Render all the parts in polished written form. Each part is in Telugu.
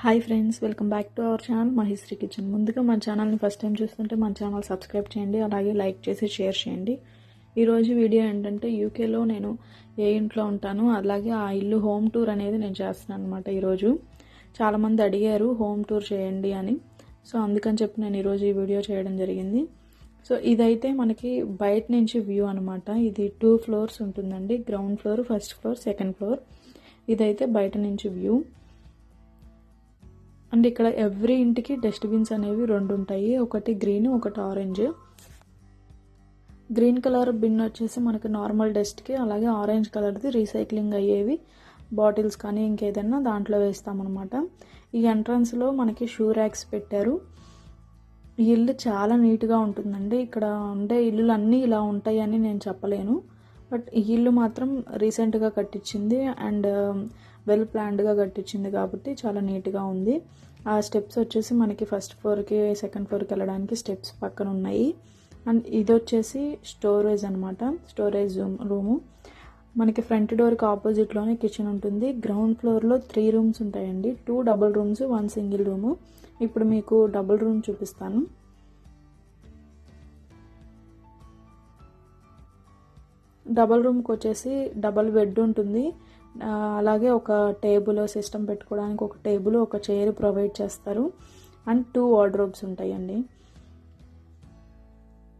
Hi friends, welcome back to our channel Mahishri kitchen. ముందుగా మన ఛానల్ని ఫస్ట్ టైం చూస్తుంటే మన ఛానల్ సబ్స్క్రైబ్ చేయండి, అలాగే లైక్ చేసి షేర్ చేయండి. ఈరోజు వీడియో ఏంటంటే యూకేలో నేను ఏ ఇంట్లో ఉంటాను, అలాగే ఆ ఇల్లు హోమ్ టూర్ అనేది నేను చేస్తున్నాను అనమాట. ఈరోజు చాలామంది అడిగారు హోమ్ టూర్ చేయండి అని, సో అందుకని చెప్పి నేను ఈరోజు ఈ వీడియో చేయడం జరిగింది. సో ఇదైతే మనకి బయట నుంచి వ్యూ అనమాట. ఇది 2 ఫ్లోర్స్ ఉంటుందండి, ground floor, first floor, second floor. ఇదైతే బయట నుంచి వ్యూ. అండ్ ఇక్కడ ఎవ్రీ ఇంటికి డస్ట్బిన్స్ అనేవి 2 ఉంటాయి, ఒకటి గ్రీన్, ఒకటి ఆరెంజ్. గ్రీన్ కలర్ బిన్ వచ్చేసి మనకి నార్మల్ డస్ట్కి, అలాగే ఆరెంజ్ కలర్ది రీసైక్లింగ్ అయ్యేవి బాటిల్స్ కానీ ఇంకేదన్నా దాంట్లో వేస్తామన్నమాట. ఈ ఎంట్రన్స్లో మనకి షూ ర్యాక్స్ పెట్టారు. ఈ ఇల్లు చాలా నీట్గా ఉంటుందండి. ఇక్కడ ఉండే ఇల్లులు అన్నీ ఇలా ఉంటాయి అని నేను చెప్పలేను, బట్ ఈ ఇల్లు మాత్రం రీసెంట్గా కట్టించింది అండ్ వెల్ ప్లాన్డ్గా కట్టించింది కాబట్టి చాలా నీట్గా ఉంది. ఆ స్టెప్స్ వచ్చేసి మనకి ఫస్ట్ ఫ్లోర్కి, సెకండ్ ఫ్లోర్కి వెళ్ళడానికి స్టెప్స్ పక్కన ఉన్నాయి. అండ్ ఇది వచ్చేసి స్టోరేజ్ అనమాట, స్టోరేజ్ రూము. మనకి ఫ్రంట్ డోర్కి ఆపోజిట్లోనే కిచెన్ ఉంటుంది. గ్రౌండ్ ఫ్లోర్లో 3 రూమ్స్ ఉంటాయండి, 2 డబుల్ రూమ్స్, 1 సింగిల్ రూము. ఇప్పుడు మీకు డబుల్ రూమ్ చూపిస్తాను. డబల్ రూమ్కి వచ్చేసి డబల్ బెడ్ ఉంటుంది, అలాగే ఒక టేబుల్, సిస్టమ్ పెట్టుకోవడానికి ఒక టేబుల్, ఒక చైర్ ప్రొవైడ్ చేస్తారు. అండ్ 2 వార్డ్రోబ్స్ ఉంటాయండి,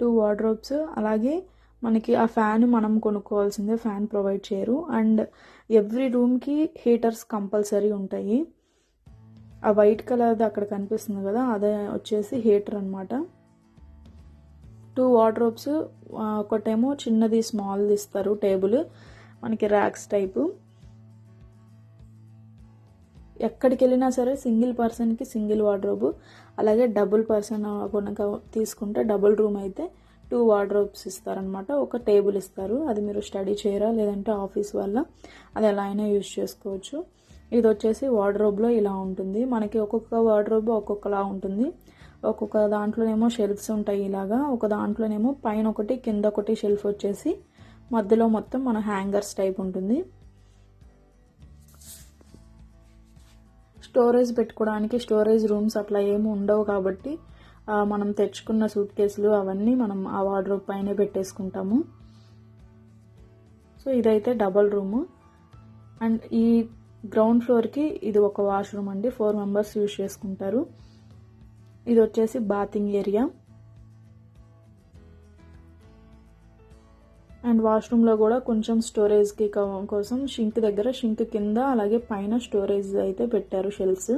2 వార్డ్రోబ్స్. అలాగే మనకి ఆ ఫ్యాన్ మనం కొనుక్కోవాల్సిందే, ఫ్యాన్ ప్రొవైడ్ చేయరు. అండ్ ఎవ్రీ రూమ్కి హీటర్స్ కంపల్సరీ ఉంటాయి. ఆ వైట్ కలర్ది అక్కడ కనిపిస్తుంది కదా, అదే వచ్చేసి హీటర్ అనమాట. 2 వార్డ్రోబ్స్, ఒకటేమో చిన్నది స్మాల్ది ఇస్తారు టేబుల్, మనకి ర్యాక్స్ టైపు. ఎక్కడికి వెళ్ళినా సరే సింగిల్ పర్సన్కి సింగిల్ వార్డ్రోబ్, అలాగే డబుల్ పర్సన్ కనుక తీసుకుంటే డబుల్ రూమ్ అయితే 2 వార్డ్రోబ్స్ ఇస్తారనమాట. ఒక టేబుల్ ఇస్తారు, అది మీరు స్టడీ చేయరా లేదంటే ఆఫీస్ వల్ల అది ఎలా అయినా యూజ్ చేసుకోవచ్చు. ఇది వచ్చేసి వార్డ్రోబ్లో ఇలా ఉంటుంది. మనకి ఒక్కొక్క వార్డ్రోబ్ ఒక్కొక్కలా ఉంటుంది. ఒక్కొక్క దాంట్లోనేమో షెల్ఫ్స్ ఉంటాయి ఇలాగా, ఒక దాంట్లోనేమో పైన ఒకటి కింద ఒకటి షెల్ఫ్ వచ్చేసి మధ్యలో మొత్తం మన హ్యాంగర్స్ టైప్ ఉంటుంది. స్టోరేజ్ పెట్టుకోవడానికి స్టోరేజ్ రూమ్స్ అట్లా ఏమి ఉండవు కాబట్టి మనం తెచ్చుకున్న సూట్ కేసులు అవన్నీ మనం ఆ వార్డ్రోబ్ పైనే పెట్టేసుకుంటాము. సో ఇదైతే డబల్ రూము. అండ్ ఈ గ్రౌండ్ ఫ్లోర్కి ఇది ఒక వాష్రూమ్ అండి, 4 మెంబర్స్ యూజ్ చేసుకుంటారు. ఇది వచ్చేసి బాతింగ్ ఏరియా. అండ్ వాష్రూమ్లో కూడా కొంచెం స్టోరేజ్కి కోసం షింక్ దగ్గర, షింక్ కింద, అలాగే పైన స్టోరేజ్ అయితే పెట్టారు, షెల్ఫ్స్.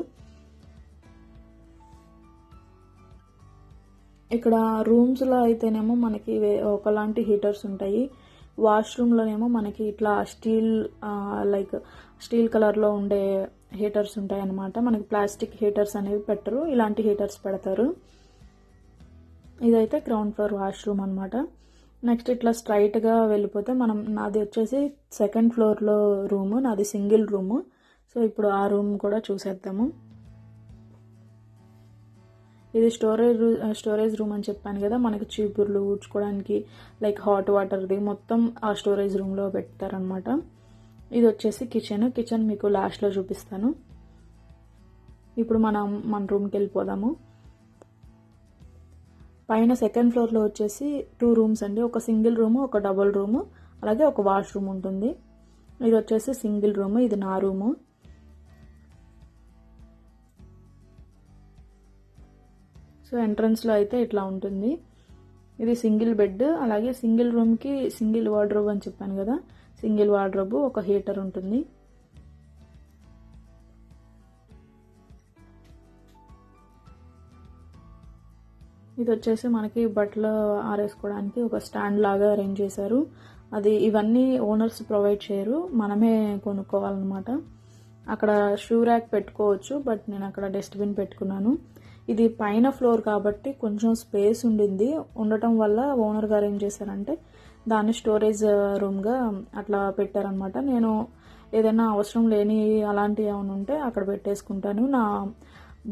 ఇక్కడ రూమ్స్లో అయితేనేమో మనకి ఒకలాంటి హీటర్స్ ఉంటాయి, వాష్రూమ్లోనేమో మనకి ఇట్లా లైక్ స్టీల్ కలర్లో ఉండే హీటర్స్ ఉంటాయి అన్నమాట. మనకి ప్లాస్టిక్ హీటర్స్ అనేవి పెట్టరు, ఇలాంటి హీటర్స్ పెడతారు. ఇదైతే గ్రౌండ్ ఫ్లోర్ వాష్రూమ్ అనమాట. నెక్స్ట్ ఇట్లా స్ట్రైట్గా వెళ్ళిపోతే నాది వచ్చేసి సెకండ్ ఫ్లోర్లో రూము, నాది సింగిల్ రూము. సో ఇప్పుడు ఆ రూమ్ కూడా చూసేద్దాము. ఇది స్టోరేజ్ రూమ్ అని చెప్పాను కదా, మనకి చీపుర్లు ఊడ్చుకోవడానికి లైక్ హాట్ వాటర్ది మొత్తం ఆ స్టోరేజ్ రూమ్లో పెడతారనమాట. ఇది వచ్చేసి కిచెన్ మీకు లాస్ట్లో చూపిస్తాను. ఇప్పుడు మన రూమ్కి వెళ్ళిపోదాము. పైన సెకండ్ ఫ్లోర్లో వచ్చేసి 2 రూమ్స్ అండి, ఒక సింగిల్ రూము, ఒక డబుల్ రూము, అలాగే ఒక వాష్రూమ్ ఉంటుంది. ఇది వచ్చేసి సింగిల్ రూము, ఇది నా రూము. సో ఎంట్రన్స్లో అయితే ఇట్లా ఉంటుంది. ఇది సింగిల్ బెడ్, అలాగే సింగిల్ రూమ్కి సింగిల్ వార్డ్రోబ్ అని చెప్పాను కదా, సింగిల్ వార్డ్రోబ్, ఒక హీటర్ ఉంటుంది. ఇది వచ్చేసి మనకి బట్టలు ఆరేసుకోవడానికి ఒక స్టాండ్ లాగా అరేంజ్ చేశారు. ఇవన్నీ ఓనర్స్ ప్రొవైడ్ చేయరు, మనమే కొనుక్కోవాలన్నమాట. అక్కడ షూ ర్యాక్ పెట్టుకోవచ్చు, బట్ నేను అక్కడ డస్ట్బిన్ పెట్టుకున్నాను. ఇది పైన ఫ్లోర్ కాబట్టి కొంచెం స్పేస్ ఉండటం వల్ల ఓనర్ గారు ఏం చేశారంటే దాన్ని స్టోరేజ్ రూమ్గా అట్లా పెట్టారనమాట. నేను ఏదైనా అవసరం లేని అలాంటివి ఏమైనా ఉంటే అక్కడ పెట్టేసుకుంటాను. నా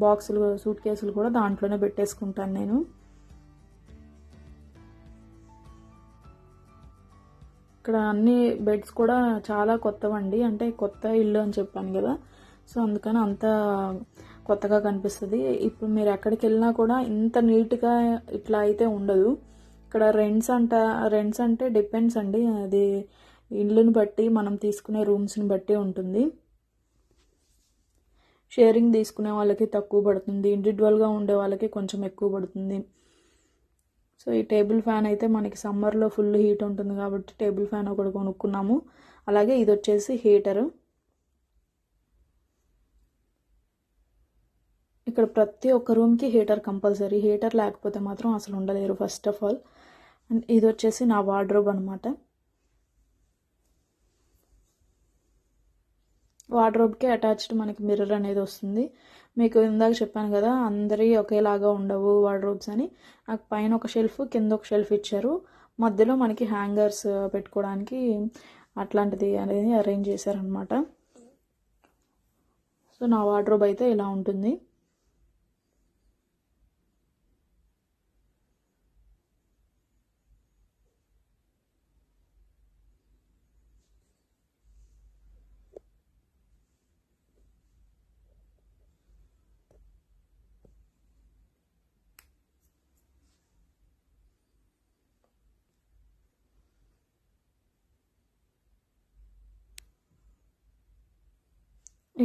బాక్సులు, సూట్ కేసులు కూడా దాంట్లోనే పెట్టేసుకుంటాను నేను. ఇక్కడ అన్ని బెడ్స్ కూడా చాలా కొత్తవండి, అంటే కొత్త ఇల్లు అని చెప్పాను కదా, సో అందుకని అంత కొత్తగా కనిపిస్తుంది. ఇప్పుడు మీరు ఎక్కడికి వెళ్ళినా కూడా ఇంత నీట్గా ఇట్లా అయితే ఉండదు. ఇక్కడ రెంట్స్ అంటే డిపెండ్స్ అండి, అది ఇల్లుని బట్టి మనం తీసుకునే రూమ్స్ని బట్టి ఉంటుంది. షేరింగ్ తీసుకునే వాళ్ళకి తక్కువ పడుతుంది, ఇండివిజువల్గా ఉండే వాళ్ళకి కొంచెం ఎక్కువ పడుతుంది. సో ఈ టేబుల్ ఫ్యాన్ అయితే మనకి సమ్మర్లో ఫుల్ హీట్ ఉంటుంది కాబట్టి టేబుల్ ఫ్యాన్ ఒకటి కొనుక్కున్నాము. అలాగే ఇది వచ్చేసి హీటరు. ఇక్కడ ప్రతి ఒక్క రూమ్కి హీటర్ కంపల్సరీ, హీటర్ లేకపోతే మాత్రం అసలు ఉండలేరు ఫస్ట్ ఆఫ్ ఆల్. అండ్ ఇది వచ్చేసి నా వార్డ్రోబ్ అనమాట. వార్డ్రోబ్కి అటాచ్డ్ మనకి మిర్రర్ అనేది వస్తుంది. మీకు ఇందాక చెప్పాను కదా అందరి ఒకేలాగా ఉండవు వార్డ్రోబ్స్ అని. నాకు పైన ఒక షెల్ఫ్, కింద ఒక షెల్ఫ్ ఇచ్చారు. మధ్యలో మనకి హ్యాంగర్స్ పెట్టుకోవడానికి అట్లాంటిది అనేది అరేంజ్ చేశారనమాట. సో నా వార్డ్రోబ్ అయితే ఇలా ఉంటుంది.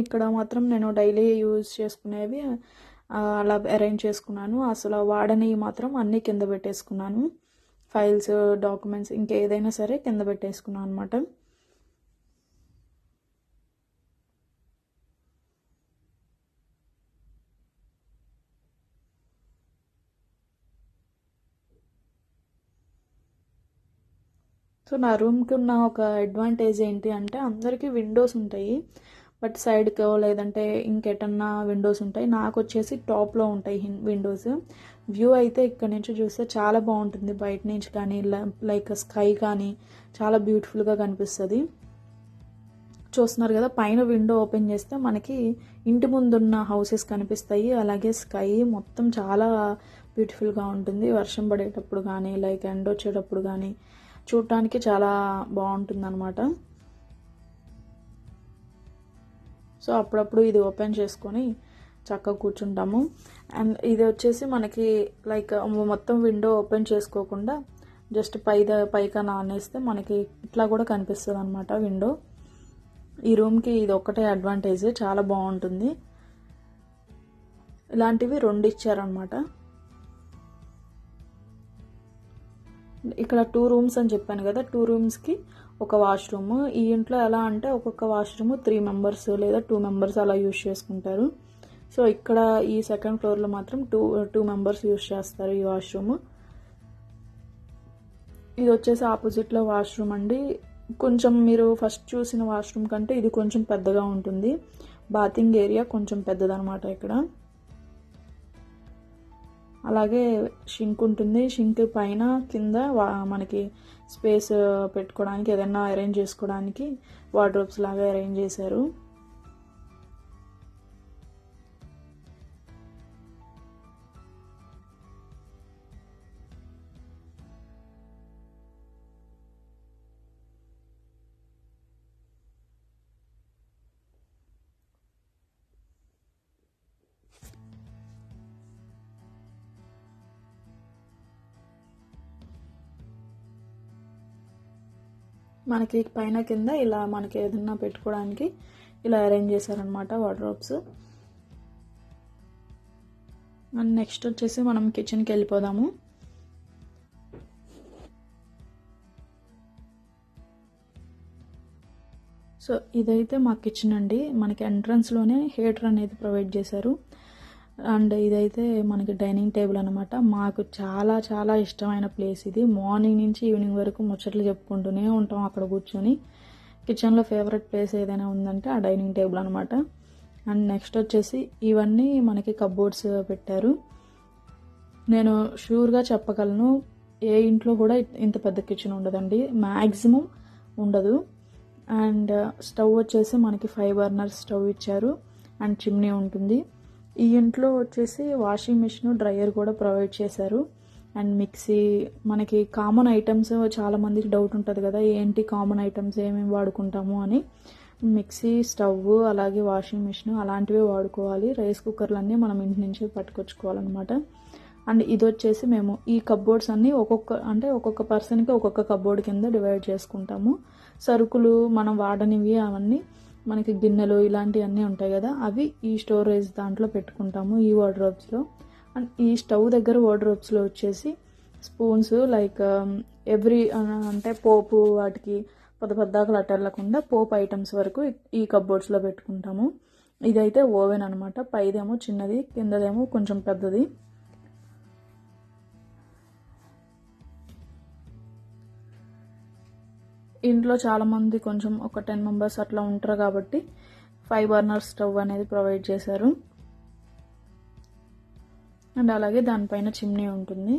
ఇక్కడ మాత్రం నేను డైలీ యూజ్ చేసుకునేవి అలా అరేంజ్ చేసుకున్నాను. అసలు వాడని మాత్రం అన్నీ కింద పెట్టేసుకున్నాను. ఫైల్స్, డాక్యుమెంట్స్, ఇంకేదైనా సరే కింద పెట్టేసుకున్నాను అనమాట. సో నా రూమ్కి ఉన్న ఒక అడ్వాంటేజ్ ఏంటి అంటే అందరికీ విండోస్ ఉంటాయి, బట్ సైడ్కో లేదంటే ఇంకెటన్నా విండోస్ ఉంటాయి. నాకు వచ్చేసి టాప్లో ఉంటాయి విండోస్. వ్యూ అయితే ఇక్కడ నుంచి చూస్తే చాలా బాగుంటుంది, బయట నుంచి కానీ లైక్ స్కై కానీ చాలా బ్యూటిఫుల్గా కనిపిస్తుంది. చూస్తున్నారు కదా, పైన విండో ఓపెన్ చేస్తే మనకి ఇంటి ముందున్న హౌసెస్ కనిపిస్తాయి. అలాగే స్కై మొత్తం చాలా బ్యూటిఫుల్గా ఉంటుంది. వర్షం పడేటప్పుడు కానీ లైక్ ఎండ వచ్చేటప్పుడు కానీ చూడటానికి చాలా బాగుంటుంది అనమాట. సో అప్పుడప్పుడు ఇది ఓపెన్ చేసుకొని చక్కగా కూర్చుంటాము. అండ్ ఇది వచ్చేసి మనకి లైక్ మొత్తం విండో ఓపెన్ చేసుకోకుండా జస్ట్ పైకన్నా ఆనేస్తే మనకి ఇట్లా కూడా కనిపిస్తుంది అనమాట విండో. ఈ రూమ్కి ఇది ఒక్కటే అడ్వాంటేజ్, చాలా బాగుంటుంది. ఇలాంటివి 2 ఇచ్చారనమాట. ఇక్కడ 2 రూమ్స్ అని చెప్పాను కదా, 2 రూమ్స్కి ఒక వాష్రూమ్. ఈ ఇంట్లో ఎలా అంటే ఒక్కొక్క వాష్రూమ్ 3 మెంబర్స్ లేదా 2 మెంబర్స్ అలా యూజ్ చేసుకుంటారు. సో ఇక్కడ ఈ సెకండ్ ఫ్లోర్లో మాత్రం 2 మెంబర్స్ యూజ్ చేస్తారు ఈ వాష్రూమ్. ఇది వచ్చేసి ఆపోజిట్లో వాష్రూమ్ అండి. కొంచెం మీరు ఫస్ట్ చూసిన వాష్రూమ్ కంటే ఇది కొంచెం పెద్దగా ఉంటుంది. బాతింగ్ ఏరియా కొంచెం పెద్దదనమాట ఇక్కడ. అలాగే షింక్ ఉంటుంది. షింక్ పైన కింద మనకి స్పేస్ పెట్టుకోవడానికి ఏదైనా అరేంజ్ చేసుకోవడానికి వార్డ్రోబ్స్ లాగా అరేంజ్ చేశారు. మనకి పైన కింద ఇలా మనకి ఏదన్నా పెట్టుకోవడానికి ఇలా అరేంజ్ చేశారనమాట వార్డ్రోబ్స్. అండ్ నెక్స్ట్ వచ్చేసి మనం కిచెన్కి వెళ్ళిపోదాము. సో ఇదైతే మా కిచెన్ అండి. మనకి ఎంట్రన్స్లోనే హీటర్ అనేది ప్రొవైడ్ చేశారు. అండ్ ఇదైతే మనకి డైనింగ్ టేబుల్ అనమాట. మాకు చాలా చాలా ఇష్టమైన ప్లేస్ ఇది. మార్నింగ్ నుంచి ఈవినింగ్ వరకు ముచ్చట్లు చెప్పుకుంటూనే ఉంటాం అక్కడ కూర్చొని. కిచెన్లో ఫేవరెట్ ప్లేస్ ఏదైనా ఉందంటే ఆ డైనింగ్ టేబుల్ అనమాట. అండ్ నెక్స్ట్ వచ్చేసి ఇవన్నీ మనకి కబోర్డ్స్ పెట్టారు. నేను షూర్గా చెప్పగలను, ఏ ఇంట్లో కూడా ఇంత పెద్ద కిచెన్ ఉండదండి, మ్యాక్సిమం ఉండదు. అండ్ స్టవ్ వచ్చేసి మనకి 5 బర్నర్ స్టవ్ ఇచ్చారు అండ్ చిమ్నీ ఉంటుంది. ఈ ఇంట్లో వచ్చేసి వాషింగ్ మిషన్, డ్రయర్ కూడా ప్రొవైడ్ చేశారు. అండ్ మిక్సీ, మనకి కామన్ ఐటమ్స్. చాలామందికి డౌట్ ఉంటుంది కదా ఏంటి కామన్ ఐటమ్స్ ఏమేమి వాడుకుంటాము అని. మిక్సీ, స్టవ్, అలాగే వాషింగ్ మిషన్ అలాంటివి వాడుకోవాలి. రైస్ కుక్కర్లన్నీ మనం ఇంటి నుంచి పట్టుకొచ్చుకోవాలన్నమాట. అండ్ ఇది వచ్చేసి మేము ఈ కప్బోర్డ్స్ అన్నీ ఒక్కొక్క పర్సన్కి ఒక్కొక్క కప్బోర్డ్ కింద డివైడ్ చేసుకుంటాము. సరుకులు మనం వాడనివి అవన్నీ మనకి గిన్నెలు ఇలాంటివన్నీ ఉంటాయి కదా, అవి ఈ స్టోరేజ్ దాంట్లో పెట్టుకుంటాము ఈ వార్డ్రోబ్స్లో. అండ్ ఈ స్టవ్ దగ్గర వార్డ్రోబ్స్లో వచ్చేసి స్పూన్స్ లైక్ అంటే పోపు వాటికి పెద్దగా అట్టెళ్ళకుండా పోపు ఐటమ్స్ వరకు ఈ కప్బోర్డ్స్లో పెట్టుకుంటాము. ఇదైతే ఓవెన్ అనమాట. పైదేమో చిన్నది, కిందదేమో కొంచెం పెద్దది. ఇంట్లో చాలామంది కొంచెం ఒక 10 మెంబర్స్ అట్లా ఉంటారు కాబట్టి 5 బర్నర్ స్టవ్ అనేది ప్రొవైడ్ చేశారు. అండ్ అలాగే దానిపైన చిమ్నీ ఉంటుంది.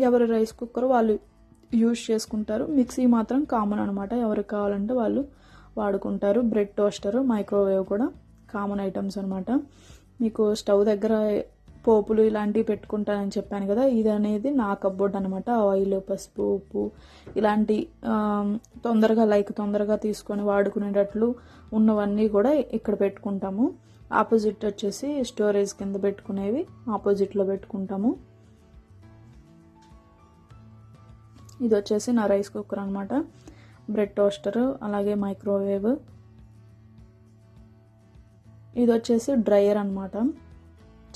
ఎవరి రైస్ కుక్కర్ వాళ్ళు యూజ్ చేసుకుంటారు. మిక్సీ మాత్రం కామన్ అనమాట, ఎవరికి కావాలంటే వాళ్ళు వాడుకుంటారు. బ్రెడ్ టోస్టర్, మైక్రోవేవ్ కూడా కామన్ ఐటమ్స్ అనమాట. మీకు స్టవ్ దగ్గర పోపులు ఇలాంటివి పెట్టుకుంటానని చెప్పాను కదా, ఇది అనేది నా కప్బోర్డ్ అనమాట. ఆయిల్, పసుపు, ఉప్పు ఇలాంటి తొందరగా తీసుకొని వాడుకునేటట్లు ఉన్నవన్నీ కూడా ఇక్కడ పెట్టుకుంటాము. ఆపోజిట్ వచ్చేసి స్టోరేజ్ కింద పెట్టుకునేవి ఆపోజిట్లో పెట్టుకుంటాము. ఇది వచ్చేసి నా రైస్ కుక్కర్ అనమాట. బ్రెడ్ టోస్టర్, అలాగే మైక్రోవేవ్. ఇది వచ్చేసి డ్రయర్ అనమాట.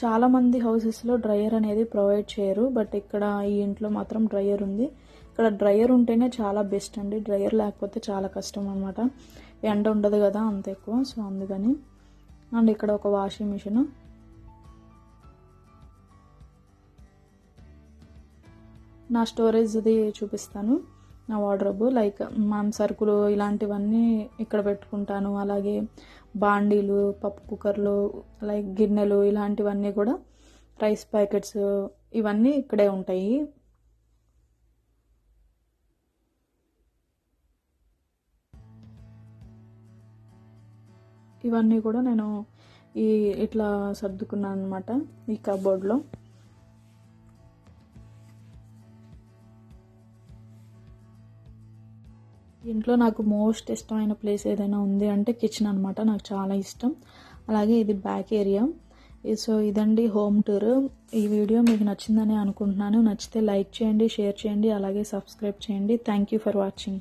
చాలామంది హౌసెస్లో డ్రయర్ అనేది ప్రొవైడ్ చేయరు, బట్ ఇక్కడ ఈ ఇంట్లో మాత్రం డ్రయర్ ఉంది. ఇక్కడ డ్రయర్ ఉంటేనే చాలా బెస్ట్ అండి. డ్రయర్ లేకపోతే చాలా కష్టం అనమాట. ఎండ ఉండదు కదా అంత ఎక్కువ, సో అందుకని. అండ్ ఇక్కడ ఒక వాషింగ్ మిషన్. నా స్టోరేజ్ది చూపిస్తాను. నా వార్డ్రోబ్ లైక్ మనం సరుకులు ఇలాంటివన్నీ ఇక్కడ పెట్టుకుంటాను. అలాగే బాండీలు, పప్పు కుక్కర్లు, లైక్ గిన్నెలు ఇలాంటివన్నీ కూడా, రైస్ ప్యాకెట్స్ ఇవన్నీ ఇక్కడే ఉంటాయి. ఇవన్నీ కూడా నేను ఇట్లా సర్దుకున్నాను అనమాట ఈ కబోర్డ్లో. ఇంట్లో నాకు మోస్ట్ ఇష్టమైన ప్లేస్ ఏదైనా ఉంది అంటే కిచెన్ అనమాట. నాకు చాలా ఇష్టం. అలాగే ఇది బ్యాక్ ఏరియా. సో ఇదండి హోమ్ టూర్. ఈ వీడియో మీకు నచ్చిందని అనుకుంటున్నాను. నచ్చితే లైక్ చేయండి, షేర్ చేయండి, అలాగే సబ్స్క్రైబ్ చేయండి. Thank you for watching.